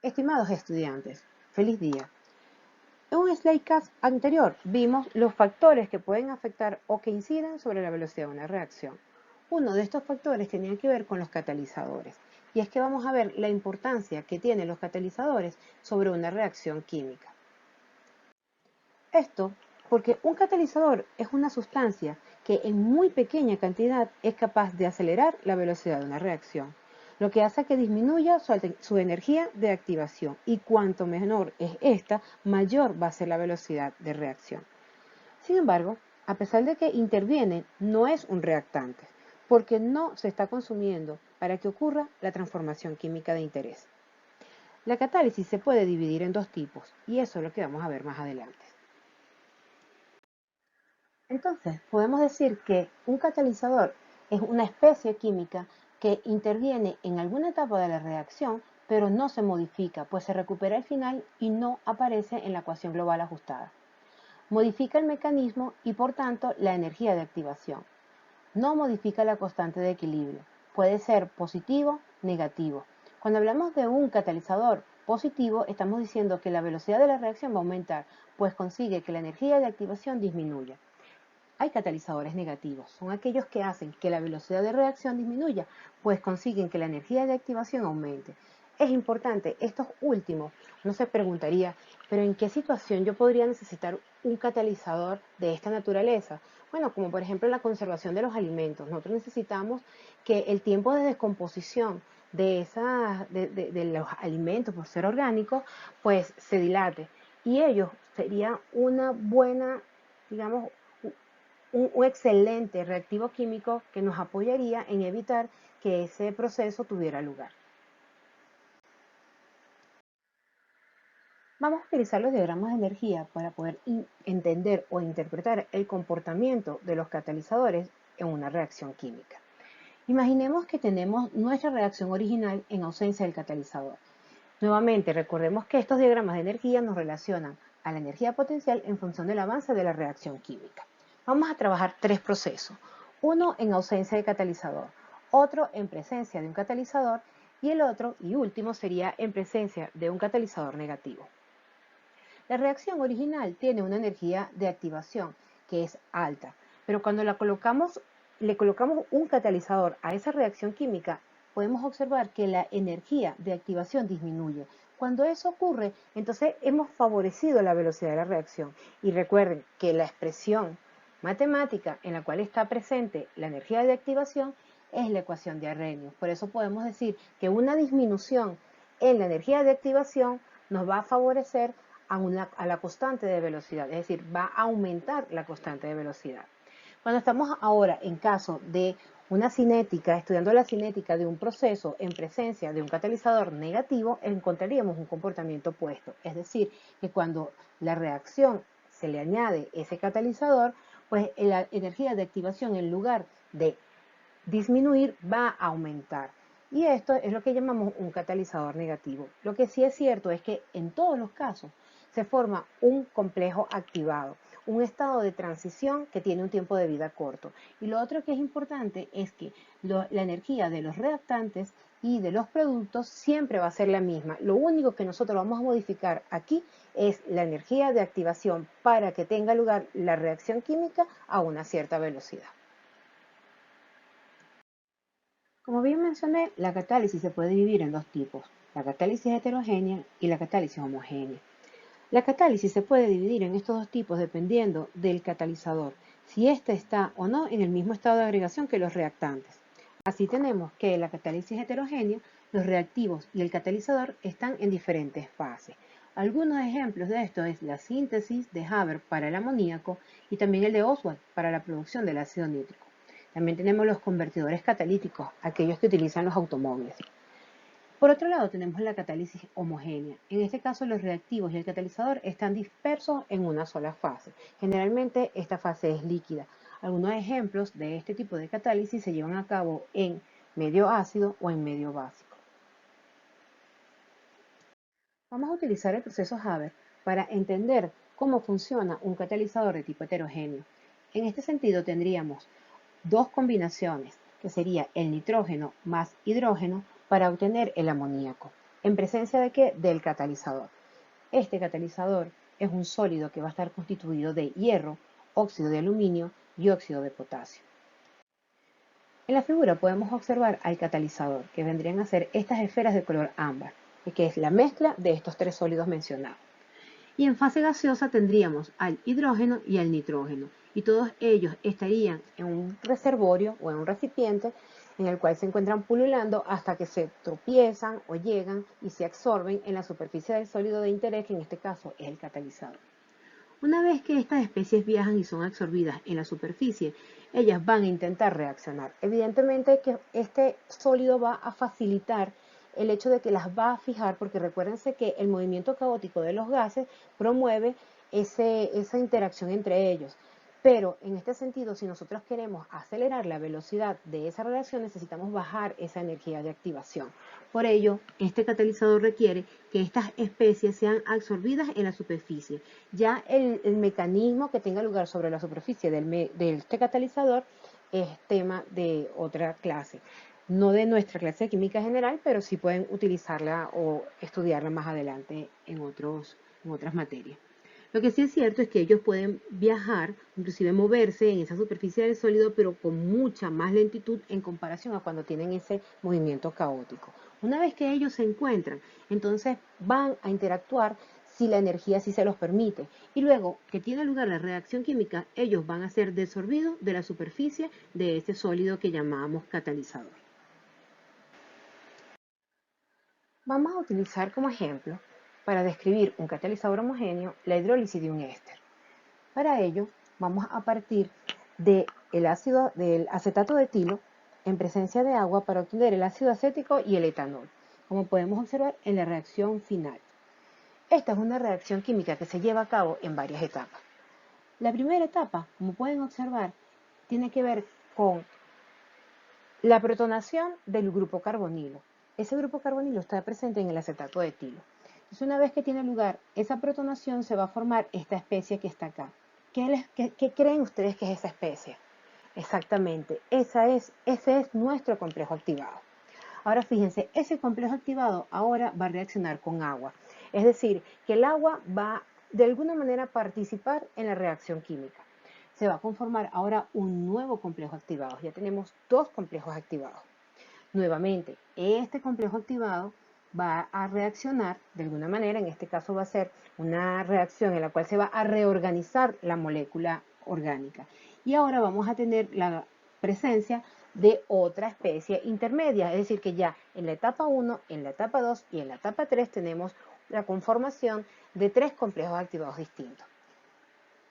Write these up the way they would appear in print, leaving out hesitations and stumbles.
Estimados estudiantes, feliz día. En un slaycast anterior vimos los factores que pueden afectar o que inciden sobre la velocidad de una reacción. Uno de estos factores tenía que ver con los catalizadores, y es que vamos a ver la importancia que tienen los catalizadores sobre una reacción química. Esto porque un catalizador es una sustancia que en muy pequeña cantidad es capaz de acelerar la velocidad de una reacción, lo que hace que disminuya su energía de activación, y cuanto menor es esta, mayor va a ser la velocidad de reacción. Sin embargo, a pesar de que interviene, no es un reactante, porque no se está consumiendo para que ocurra la transformación química de interés. La catálisis se puede dividir en dos tipos, y eso es lo que vamos a ver más adelante. Entonces, podemos decir que un catalizador es una especie química que interviene en alguna etapa de la reacción, pero no se modifica, pues se recupera al final y no aparece en la ecuación global ajustada. Modifica el mecanismo y, por tanto, la energía de activación. No modifica la constante de equilibrio. Puede ser positivo, negativo. Cuando hablamos de un catalizador positivo, estamos diciendo que la velocidad de la reacción va a aumentar, pues consigue que la energía de activación disminuya. Hay catalizadores negativos, son aquellos que hacen que la velocidad de reacción disminuya, pues consiguen que la energía de activación aumente. Es importante, estos últimos, uno se preguntaría, pero ¿en qué situación yo podría necesitar un catalizador de esta naturaleza? Bueno, como por ejemplo la conservación de los alimentos. Nosotros necesitamos que el tiempo de descomposición de los alimentos por ser orgánicos, pues se dilate. Y ello sería una buena, digamos, un excelente reactivo químico que nos apoyaría en evitar que ese proceso tuviera lugar. Vamos a utilizar los diagramas de energía para poder entender o interpretar el comportamiento de los catalizadores en una reacción química. Imaginemos que tenemos nuestra reacción original en ausencia del catalizador. Nuevamente, recordemos que estos diagramas de energía nos relacionan a la energía potencial en función del avance de la reacción química. Vamos a trabajar tres procesos, uno en ausencia de catalizador, otro en presencia de un catalizador y el otro y último sería en presencia de un catalizador negativo. La reacción original tiene una energía de activación que es alta, pero cuando le colocamos un catalizador a esa reacción química, podemos observar que la energía de activación disminuye. Cuando eso ocurre, entonces hemos favorecido la velocidad de la reacción. Y recuerden que la expresión matemática en la cual está presente la energía de activación es la ecuación de Arrhenius. Por eso podemos decir que una disminución en la energía de activación nos va a favorecer a la constante de velocidad, es decir, va a aumentar la constante de velocidad. Cuando estamos ahora en caso de una cinética, estudiando la cinética de un proceso en presencia de un catalizador negativo, encontraríamos un comportamiento opuesto. Es decir, que cuando la reacción se le añade ese catalizador, pues la energía de activación en lugar de disminuir va a aumentar. Y esto es lo que llamamos un catalizador negativo. Lo que sí es cierto es que en todos los casos se forma un complejo activado, un estado de transición que tiene un tiempo de vida corto. Y lo otro que es importante es que la energía de los reactantes y de los productos siempre va a ser la misma. Lo único que nosotros vamos a modificar aquí es la energía de activación para que tenga lugar la reacción química a una cierta velocidad. Como bien mencioné, la catálisis se puede dividir en dos tipos, la catálisis heterogénea y la catálisis homogénea. La catálisis se puede dividir en estos dos tipos dependiendo del catalizador, si éste está o no en el mismo estado de agregación que los reactantes. Así tenemos que en la catálisis heterogénea, los reactivos y el catalizador están en diferentes fases. Algunos ejemplos de esto es la síntesis de Haber para el amoníaco y también el de Oswald para la producción del ácido nítrico. También tenemos los convertidores catalíticos, aquellos que utilizan los automóviles. Por otro lado, tenemos la catálisis homogénea. En este caso, los reactivos y el catalizador están dispersos en una sola fase. Generalmente, esta fase es líquida. Algunos ejemplos de este tipo de catálisis se llevan a cabo en medio ácido o en medio básico. Vamos a utilizar el proceso Haber para entender cómo funciona un catalizador de tipo heterogéneo. En este sentido, tendríamos dos combinaciones, que sería el nitrógeno más hidrógeno, para obtener el amoníaco. ¿En presencia de qué? Del catalizador. Este catalizador es un sólido que va a estar constituido de hierro, óxido de aluminio y óxido de potasio. En la figura podemos observar al catalizador, que vendrían a ser estas esferas de color ámbar, que es la mezcla de estos tres sólidos mencionados. Y en fase gaseosa tendríamos al hidrógeno y al nitrógeno, y todos ellos estarían en un reservorio o en un recipiente en el cual se encuentran pululando hasta que se tropiezan o llegan y se absorben en la superficie del sólido de interés, que en este caso es el catalizador. Una vez que estas especies viajan y son absorbidas en la superficie, ellas van a intentar reaccionar. Evidentemente que este sólido va a facilitar el hecho de que las va a fijar, porque recuérdense que el movimiento caótico de los gases promueve esa interacción entre ellos. Pero en este sentido, si nosotros queremos acelerar la velocidad de esa reacción, necesitamos bajar esa energía de activación. Por ello, este catalizador requiere que estas especies sean absorbidas en la superficie. Ya el mecanismo que tenga lugar sobre la superficie de este catalizador es tema de otra clase. No de nuestra clase de química general, pero sí pueden utilizarla o estudiarla más adelante en otras materias. Lo que sí es cierto es que ellos pueden viajar, inclusive moverse en esa superficie del sólido, pero con mucha más lentitud en comparación a cuando tienen ese movimiento caótico. Una vez que ellos se encuentran, entonces van a interactuar si la energía sí se los permite. Y luego que tiene lugar la reacción química, ellos van a ser desorbidos de la superficie de ese sólido que llamamos catalizador. Vamos a utilizar como ejemplo, para describir un catalizador homogéneo, la hidrólisis de un éster. Para ello, vamos a partir del acetato de etilo en presencia de agua para obtener el ácido acético y el etanol, como podemos observar en la reacción final. Esta es una reacción química que se lleva a cabo en varias etapas. La primera etapa, como pueden observar, tiene que ver con la protonación del grupo carbonilo. Ese grupo carbonilo está presente en el acetato de etilo. Entonces, una vez que tiene lugar esa protonación, se va a formar esta especie que está acá. ¿Qué creen ustedes que es esa especie? Exactamente, ese es nuestro complejo activado. Ahora fíjense, ese complejo activado ahora va a reaccionar con agua. Es decir, que el agua va de alguna manera a participar en la reacción química. Se va a conformar ahora un nuevo complejo activado. Ya tenemos dos complejos activados. Nuevamente, este complejo activado va a reaccionar de alguna manera, en este caso va a ser una reacción en la cual se va a reorganizar la molécula orgánica. Y ahora vamos a tener la presencia de otra especie intermedia, es decir, que ya en la etapa 1, en la etapa 2 y en la etapa 3 tenemos la conformación de tres complejos activados distintos.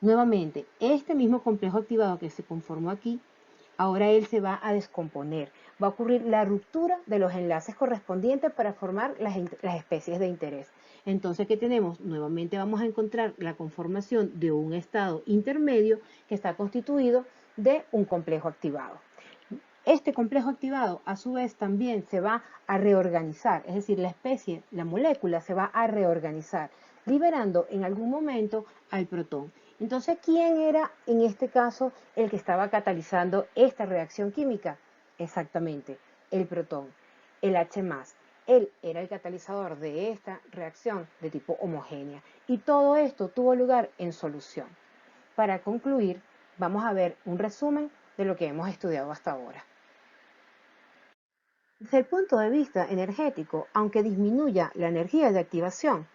Nuevamente, este mismo complejo activado que se conformó aquí, ahora él se va a descomponer. Va a ocurrir la ruptura de los enlaces correspondientes para formar las especies de interés. Entonces, ¿qué tenemos? Nuevamente vamos a encontrar la conformación de un estado intermedio que está constituido de un complejo activado. Este complejo activado, a su vez, también se va a reorganizar, es decir, la especie, la molécula se va a reorganizar, liberando en algún momento al protón. Entonces, ¿quién era en este caso el que estaba catalizando esta reacción química? Exactamente, el protón, el H+. Él era el catalizador de esta reacción de tipo homogénea. Y todo esto tuvo lugar en solución. Para concluir, vamos a ver un resumen de lo que hemos estudiado hasta ahora. Desde el punto de vista energético, aunque disminuya la energía de activación,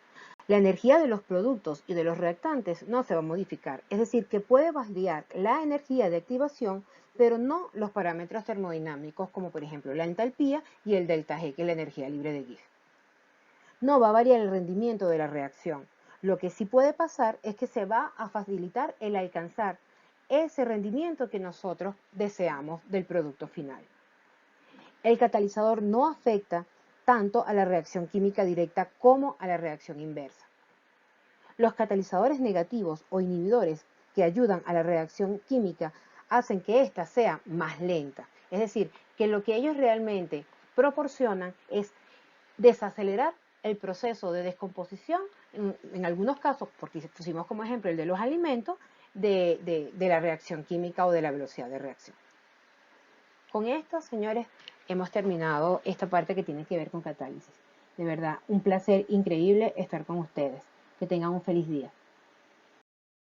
la energía de los productos y de los reactantes no se va a modificar, es decir, que puede variar la energía de activación, pero no los parámetros termodinámicos, como por ejemplo la entalpía y el delta G, que es la energía libre de Gibbs. No va a variar el rendimiento de la reacción. Lo que sí puede pasar es que se va a facilitar el alcanzar ese rendimiento que nosotros deseamos del producto final. El catalizador no afecta tanto a la reacción química directa como a la reacción inversa. Los catalizadores negativos o inhibidores que ayudan a la reacción química hacen que ésta sea más lenta. Es decir, que lo que ellos realmente proporcionan es desacelerar el proceso de descomposición, en algunos casos, porque pusimos como ejemplo el de los alimentos, de la reacción química o de la velocidad de reacción. Con esto, señores, hemos terminado esta parte que tiene que ver con catálisis. De verdad, un placer increíble estar con ustedes. Que tengan un feliz día.